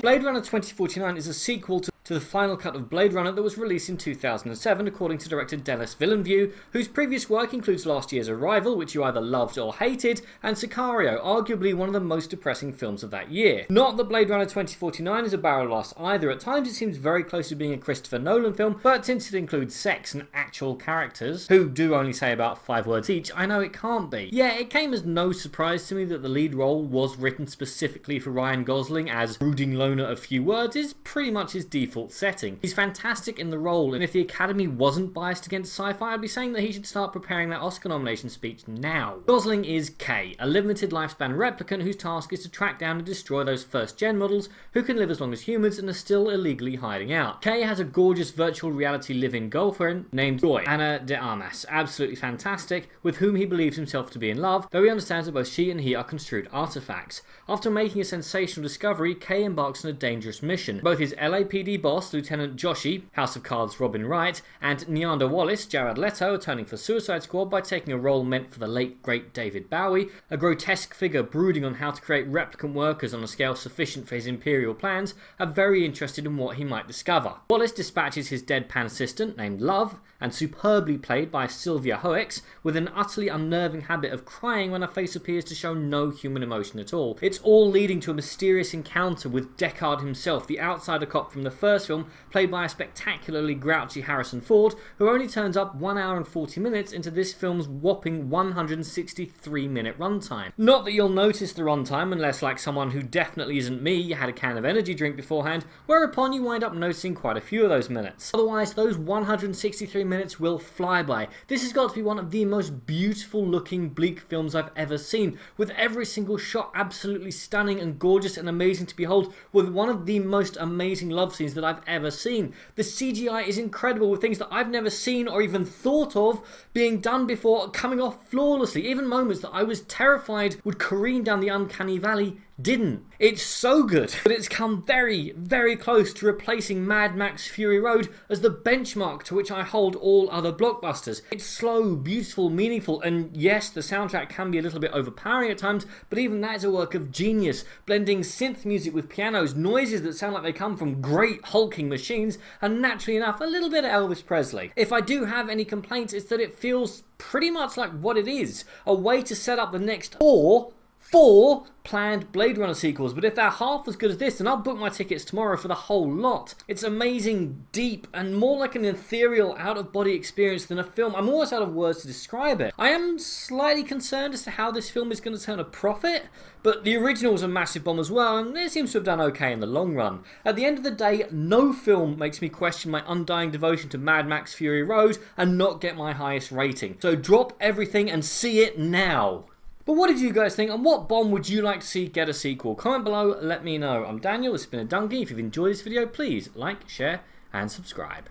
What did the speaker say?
Blade Runner 2049 is a sequel to the final cut of Blade Runner that was released in 2007, according to director Denis Villeneuve, whose previous work includes last year's Arrival, which you either loved or hated, and Sicario, arguably one of the most depressing films of that year. Not that Blade Runner 2049 is a barrel loss either. At times it seems very close to being a Christopher Nolan film, but since it includes sex and actual characters, who do only say about 5 words each, I know it can't be. Yeah, it came as no surprise to me that the lead role was written specifically for Ryan Gosling, as brooding loner of few words is pretty much his default setting. He's fantastic in the role, and if the Academy wasn't biased against sci-fi, I'd be saying that he should start preparing that Oscar nomination speech now. Gosling is K, a limited lifespan replicant whose task is to track down and destroy those first-gen models who can live as long as humans and are still illegally hiding out. K has a gorgeous virtual reality live-in girlfriend named Joy, Ana de Armas, absolutely fantastic, with whom he believes himself to be in love, though he understands that both she and he are construed artifacts. After making a sensational discovery, K embarks on a dangerous mission. Both his LAPD boss, Lieutenant Joshi, House of Cards Robin Wright, and Neander Wallace, Jared Leto, are turning for Suicide Squad by taking a role meant for the late great David Bowie, a grotesque figure brooding on how to create replicant workers on a scale sufficient for his imperial plans, are very interested in what he might discover. Wallace dispatches his deadpan assistant, named Love, and superbly played by Sylvia Hoeks, with an utterly unnerving habit of crying when her face appears to show no human emotion at all. It's all leading to a mysterious encounter with Deckard himself, the outsider cop from the first film, played by a spectacularly grouchy Harrison Ford, who only turns up 1 hour and 40 minutes into this film's whopping 163-minute runtime. Not that you'll notice the runtime unless, like someone who definitely isn't me, you had a can of energy drink beforehand, whereupon you wind up noticing quite a few of those minutes. Otherwise, those 163 minutes will fly by. This has got to be one of the most beautiful looking bleak films I've ever seen, with every single shot absolutely stunning and gorgeous and amazing to behold, with one of the most amazing love scenes that I've ever seen. The CGI is incredible, with things that I've never seen or even thought of being done before coming off flawlessly. Even moments that I was terrified would careen down the uncanny valley didn't. It's so good, but it's come very, very close to replacing Mad Max Fury Road as the benchmark to which I hold all other blockbusters. It's slow, beautiful, meaningful, and yes, the soundtrack can be a little bit overpowering at times, but even that is a work of genius, blending synth music with pianos, noises that sound like they come from great hulking machines, and naturally enough, a little bit of Elvis Presley. If I do have any complaints, it's that it feels pretty much like what it is, a way to set up the next four planned Blade Runner sequels, but if they're half as good as this, then I'll book my tickets tomorrow for the whole lot. It's amazing, deep, and more like an ethereal, out-of-body experience than a film. I'm almost out of words to describe it. I am slightly concerned as to how this film is going to turn a profit, but the original was a massive bomb as well, and it seems to have done okay in the long run. At the end of the day, no film makes me question my undying devotion to Mad Max Fury Road and not get my highest rating. So drop everything and see it now. But what did you guys think, and what bomb would you like to see get a sequel? Comment below, let me know. I'm Daniel, this has been A Dungeon. If you've enjoyed this video, please like, share, and subscribe.